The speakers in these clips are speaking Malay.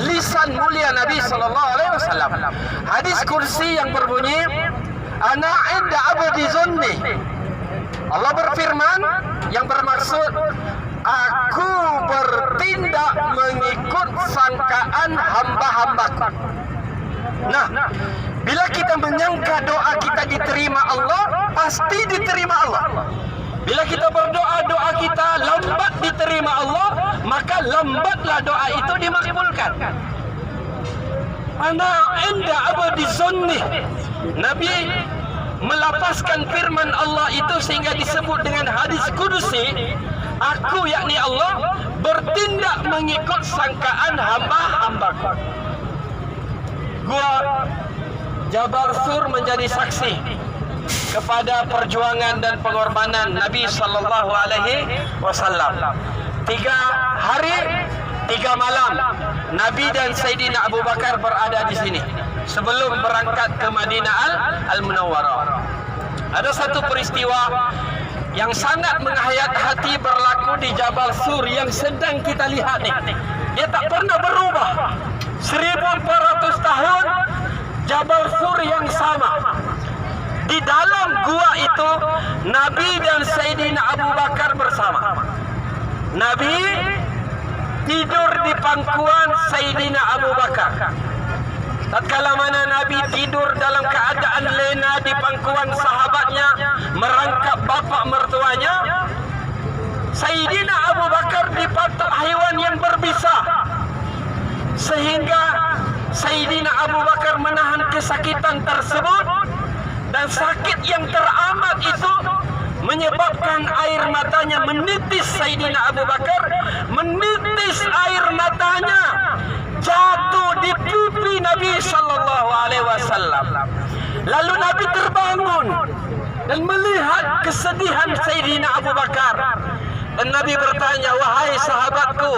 lisan mulia Nabi sallallahu alaihi wasallam. Hadis kursi yang berbunyi, ana inda abdi zonni. Allah berfirman yang bermaksud, aku bertindak mengikut sangkaan hamba-hambaku. Nah, bila kita menyangka doa kita diterima Allah, pasti diterima Allah. Bila kita berdoa, doa kita lambat diterima Allah, maka lambatlah doa itu dimakbulkan. Ana inda abdi zonni. Nabi melafazkan firman Allah itu sehingga disebut dengan hadis kudusi. Aku yakni Allah bertindak mengikut sangkaan hamba-hambaku. Gua Jabal Sur menjadi saksi kepada perjuangan dan pengorbanan Nabi sallallahu alaihi wasallam. 3 hari 3 malam Nabi dan Sayyidina Abu Bakar berada di sini sebelum berangkat ke Madinah Al-Munawwarah. Ada satu peristiwa yang sangat menghayat hati berlaku di Jabal Sur yang sedang kita lihat ni. Dia tak pernah berubah. 1400 tahun Jabal Sur yang sama. Di dalam gua itu Nabi dan Sayyidina Abu Bakar bersama. Nabi tidur di pangkuan Sayyidina Abu Bakar. Tatkala mana Nabi tidur dalam keadaan lena di pangkuan sahabatnya, merangkap bapa mertuanya, Sayyidina Abu Bakar dipatuk haiwan yang berbisa, sehingga Sayyidina Abu Bakar menahan kesakitan tersebut, dan sakit yang teramat itu menyebabkan air matanya menitis. Sayyidina Abu Bakar menitis air matanya jatuh di pipi Nabi sallallahu alaihi wasallam. Lalu Nabi terbangun dan melihat kesedihan Sayyidina Abu Bakar, dan Nabi bertanya, wahai sahabatku,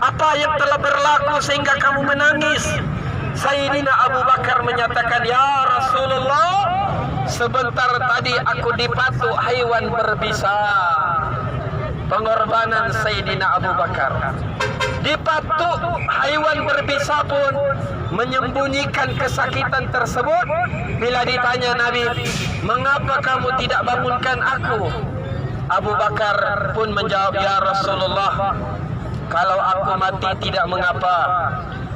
apa yang telah berlaku sehingga kamu menangis? Sayyidina Abu Bakar menyatakan, ya Rasulullah, sebentar tadi aku dipatuk haiwan berbisa. Pengorbanan Sayyidina Abu Bakar. Dipatuk haiwan berbisa pun menyembunyikan kesakitan tersebut. Bila ditanya Nabi, mengapa kamu tidak bangunkan aku? Abu Bakar pun menjawab, ya Rasulullah, kalau aku mati tidak mengapa,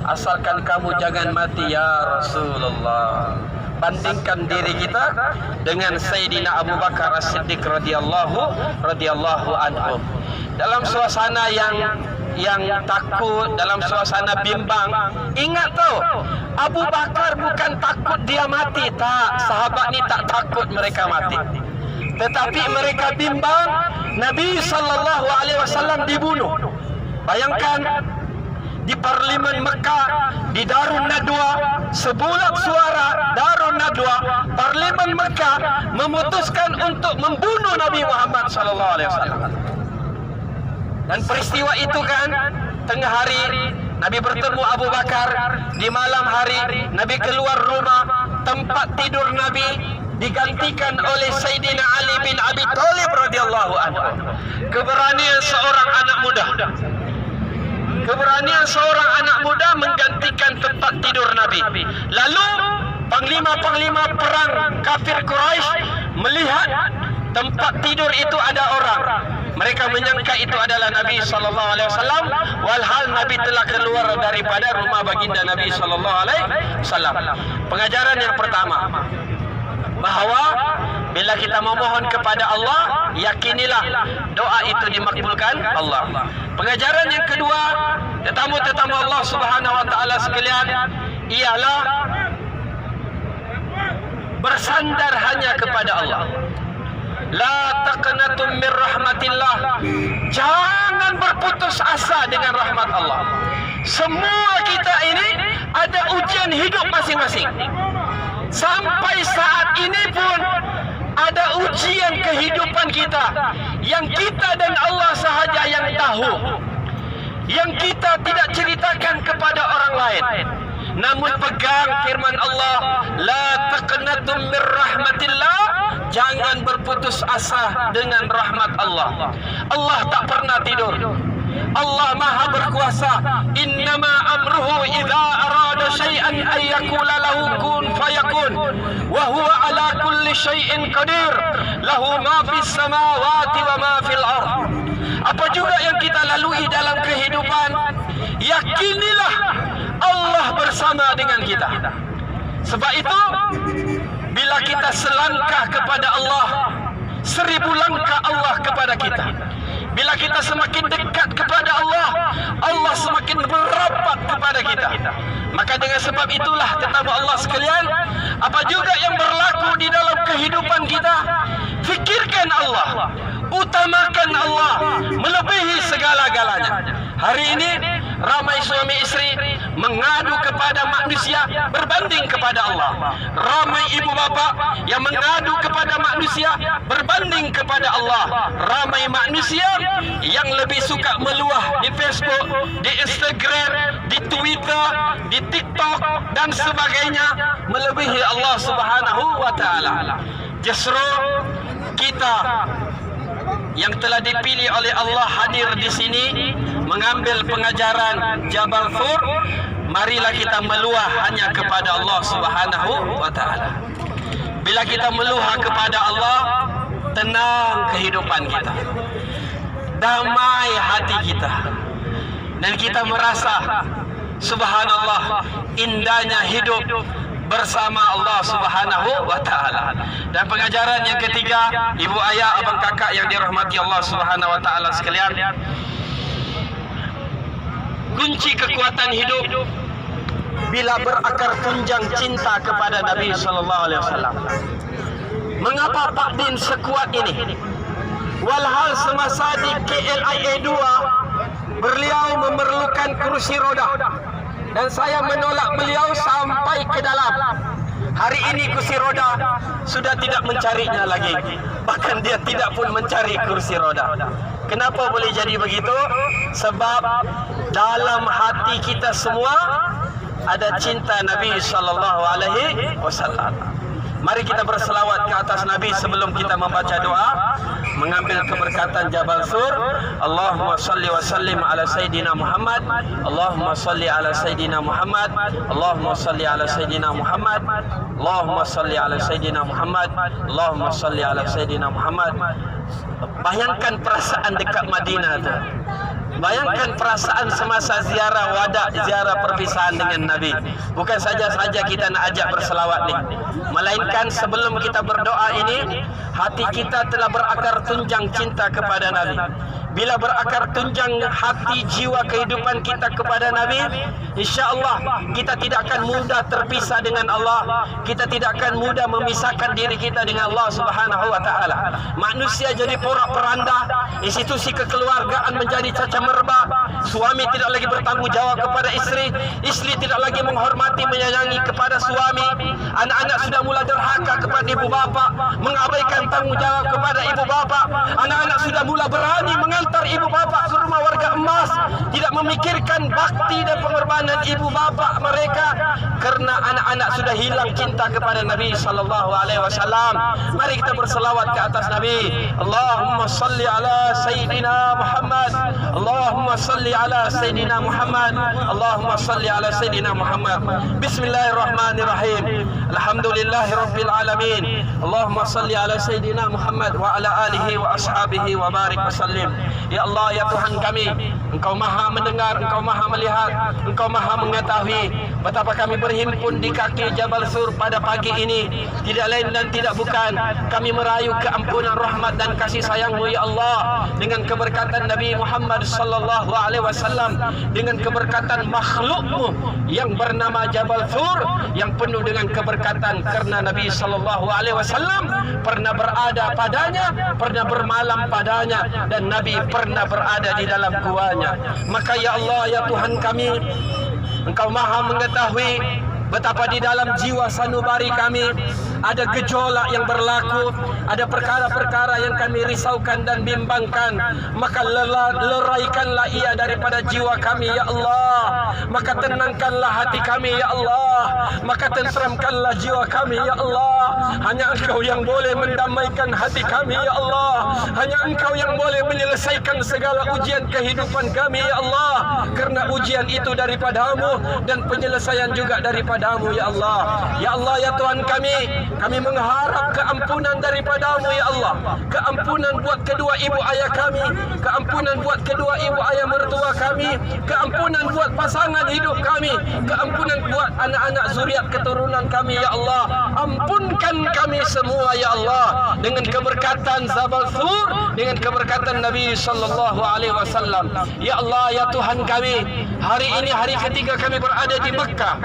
asalkan kamu jangan mati ya Rasulullah. Bandingkan diri kita dengan Sayyidina Abu Bakar As-Siddiq radhiyallahu anhu. Dalam suasana yang takut, dalam suasana bimbang. Ingat tahu, Abu Bakar bukan takut dia mati, tak. Sahabat ni tak takut mereka mati, tetapi mereka bimbang Nabi sallallahu alaihi wasallam dibunuh. Bayangkan di Parlimen Mekah, di Darun Nadwa, sebulat suara Darun Nadwa, Parlimen Mekah memutuskan untuk membunuh Nabi Muhammad sallallahu alaihi wasallam. Dan peristiwa itu kan tengah hari Nabi bertemu Abu Bakar. Di malam hari Nabi keluar rumah, tempat tidur Nabi digantikan oleh Sayyidina Ali bin Abi Thalib radhiyallahu anhu. Keberanian seorang anak muda, keberanian seorang anak muda menggantikan tempat tidur Nabi. Lalu panglima-panglima perang kafir Quraisy melihat tempat tidur itu ada orang. Mereka menyangka itu adalah Nabi sallallahu alaihi wasallam, walhal Nabi telah keluar daripada rumah baginda Nabi sallallahu alaihi wasallam. Pengajaran yang pertama, bahawa bila kita memohon kepada Allah, yakinilah doa itu dimakbulkan Allah. Pengajaran yang kedua, tetamu-tetamu Allah Subhanahu wa taala sekalian, ialah bersandar hanya kepada Allah. La taqnatum min rahmatillah. Jangan berputus asa dengan rahmat Allah. Semua kita ini ada ujian hidup masing-masing. Sampai saat ini pun ada ujian kehidupan kita yang kita dan Allah sahaja yang tahu, yang kita tidak ceritakan kepada orang lain. Namun pegang firman Allah, la taqnatum min rahmatillah. Jangan berputus asa dengan rahmat Allah. Allah tak pernah tidur. Allah Maha berkuasa. Innama amruhu yaqula lahu kun fayakun wa huwa ala kulli syai'in qadir lahu ma fis samawati wa ma fil ardh. Apa juga yang kita lalui dalam kehidupan, yakinilah Allah bersama dengan kita. Sebab itu bila kita selangkah kepada Allah, 1000 langkah Allah kepada kita. Bila kita semakin dekat kepada Allah, Allah semakin merapat kepada kita. Maka dengan sebab itulah tetamu Allah sekalian, apa juga yang berlaku di dalam kehidupan kita, fikirkan Allah, utamakan Allah melebihi segala-galanya. Hari ini ramai suami istri mengadu kepada manusia berbanding kepada Allah. Ramai ibu bapa yang mengadu kepada manusia berbanding kepada Allah. Ramai manusia yang lebih suka meluah di Facebook, di Instagram, di Twitter, di TikTok dan sebagainya melebihi Allah Subhanahu wa taala. Justru kita yang telah dipilih oleh Allah hadir di sini mengambil pengajaran Jabal Thur, marilah kita meluah hanya kepada Allah Subhanahu wa taala. Bila kita meluah kepada Allah, tenang kehidupan kita, damai hati kita, dan kita merasa subhanallah indahnya hidup bersama Allah Subhanahu wa taala. Dan pengajaran yang ketiga, ibu ayah, abang kakak yang dirahmati Allah Subhanahu wa taala sekalian, kunci kekuatan hidup bila berakar tunjang cinta kepada Nabi sallallahu alaihi wasallam. Mengapa Pak Din sekuat ini? Walhal semasa di KLIA 2 beliau memerlukan kursi roda, dan saya menolak beliau sampai ke dalam. Hari ini kursi roda sudah tidak mencarinya lagi. Bahkan dia tidak pun mencari kursi roda. Kenapa boleh jadi begitu? Sebab dalam hati kita semua ada cinta Nabi sallallahu alaihi wasallam. Mari kita berselawat ke atas Nabi sebelum kita membaca doa, mengambil keberkatan Jabal Thur. Allahumma salli wa sallim ala Sayyidina Muhammad. Allahumma salli ala Sayyidina Muhammad. Allahumma salli ala Sayyidina Muhammad. Allahumma salli ala Sayyidina Muhammad. Allahumma salli ala Sayyidina Muhammad. Bayangkan perasaan dekat Madinah tu. Bayangkan perasaan semasa ziarah wada, ziarah perpisahan dengan Nabi. Bukan saja-saja kita nak ajak berselawat ni, melainkan sebelum kita berdoa ini, hati kita telah berakar tunjang cinta kepada Nabi. Bila berakar tunjang hati jiwa kehidupan kita kepada Nabi, insya-Allah kita tidak akan mudah terpisah dengan Allah. Kita tidak akan mudah memisahkan diri kita dengan Allah Subhanahu wa taala. Manusia jadi porak-poranda, institusi kekeluargaan menjadi cacat merbak, suami tidak lagi bertanggung jawab kepada isteri, isteri tidak lagi menghormati menyayangi kepada suami, anak-anak sudah mula derhaka kepada ibu bapa, mengabaikan tanggung jawab kepada ibu bapa, anak-anak sudah mula berani mengantar ibu bapa ke rumah warga emas, tidak memikirkan bakti dan pengorbanan ibu bapa mereka kerana anak-anak sudah hilang cinta kepada Nabi sallallahu alaihi wasallam. Mari kita berselawat ke atas Nabi. Allahumma salli ala Sayyidina Muhammad. Allahumma salli ala Sayyidina Muhammad. Allahumma salli ala Sayyidina Muhammad. Bismillahirrahmanirrahim. Alhamdulillahi rabbil alamin. Allahumma salli ala Sayyidina Muhammad wa ala alihi wa ashabihi wa barik wa sallim. Ya Allah, ya Tuhan kami, Engkau maha mendengar, Engkau maha melihat, Engkau maha mengetahui betapa kami berhimpun di kaki Jabal Thur pada pagi ini. Tidak lain dan tidak bukan, kami merayu keampunan, rahmat dan kasih sayang-Mu ya Allah, dengan keberkatan Nabi Muhammad sallallahu alaihi wasallam, dengan keberkatan makhluk-Mu yang bernama Jabal Thur, yang penuh dengan keberkatan kerana Nabi sallallahu alaihi wasallam pernah berada padanya, pernah bermalam padanya, dan Nabi pernah berada di dalam guanya. Maka ya Allah, ya Tuhan kami, Engkau maha mengetahui betapa di dalam jiwa sanubari kami ada gejolak yang berlaku, ada perkara-perkara yang kami risaukan dan bimbangkan, maka leraikanlah ia daripada jiwa kami ya Allah, maka tenangkanlah hati kami ya Allah, maka tenteramkanlah jiwa kami ya Allah. Hanya Engkau yang boleh mendamaikan hati kami ya Allah, hanya Engkau yang boleh menyelesaikan segala ujian kehidupan kami ya Allah, kerana ujian itu daripadamu dan penyelesaian juga daripadamu ya Allah. Ya Allah ya Tuhan kami mengharap keampunan daripadamu ya Allah, keampunan buat kedua ibu ayah kami, keampunan buat kedua ibu ayah mertua kami, keampunan buat pasangan hidup kami, keampunan buat anak-anak zuriat keturunan kami ya Allah. Ampunkan kami semua ya Allah dengan keberkatan Jabal Thur, dengan keberkatan Nabi sallallahu alaihi wasallam. Ya Allah ya Tuhan kami, hari ini hari ketiga kami berada di Mekah,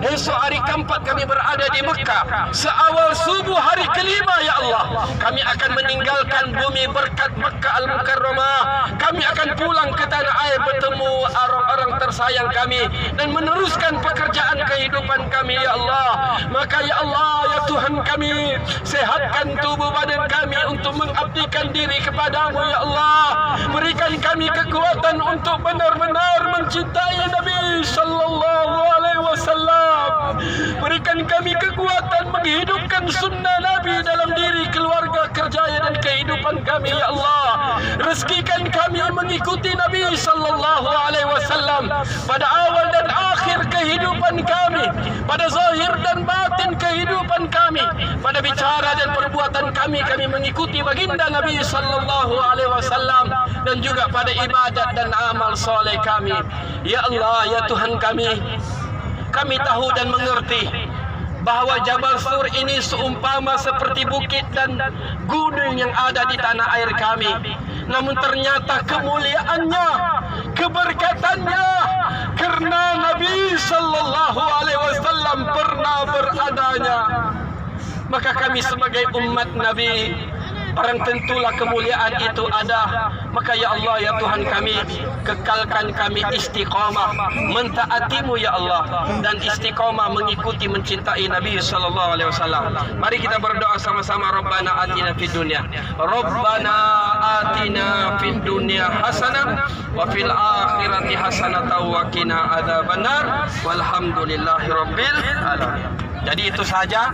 esok hari keempat kami berada di Mekah, seawal subuh hari kelima ya Allah kami akan meninggalkan bumi berkat Mekah Al-Mukarramah. Kami akan pulang ke tanah air bertemu orang-orang tersayang kami dan meneruskan pekerjaan kehidupan kami ya Allah. Maka ya Allah ya Tuhan kami, sehatkan tubuh badan kami untuk mengabdikan diri kepadamu ya Allah. Berikan kami kekuatan untuk benar-benar mencintai Nabi sallallahu alaihi wasallam. Berikan kami kekuatan menghidupkan sunnah Nabi dalam diri, keluarga, kerjaya dan kehidupan kami ya Allah. Rezekikan kami mengikuti Nabi sallallahu alaihi wasallam pada awal dan akhir kehidupan kami, pada zahir dan batin kehidupan kami, pada bicara dan perbuatan kami mengikuti baginda Nabi sallallahu alaihi wasallam, dan juga pada ibadat dan amal soleh kami. Ya Allah ya Tuhan kami tahu dan mengerti bahawa Jabal Thur ini seumpama seperti bukit dan gunung yang ada di tanah air kami. Namun ternyata kemuliaannya, keberkatannya, kerana Nabi sallallahu alaihi wasallam pernah beradanya. Maka kami sebagai umat Nabi, barang tentulah kemuliaan itu ada. Maka ya Allah ya Tuhan kami, kekalkan kami istiqamah mentaatimu ya Allah, dan istiqamah mengikuti mencintai Nabi sallallahu alaihi wasallam. Mari kita berdoa sama-sama. Rabbana atina fid dunya, Rabbana atina fid dunya hasanah wa fil akhirati hasanah wa qina adzabannar walhamdulillahi rabbil alamin. Jadi itu saja.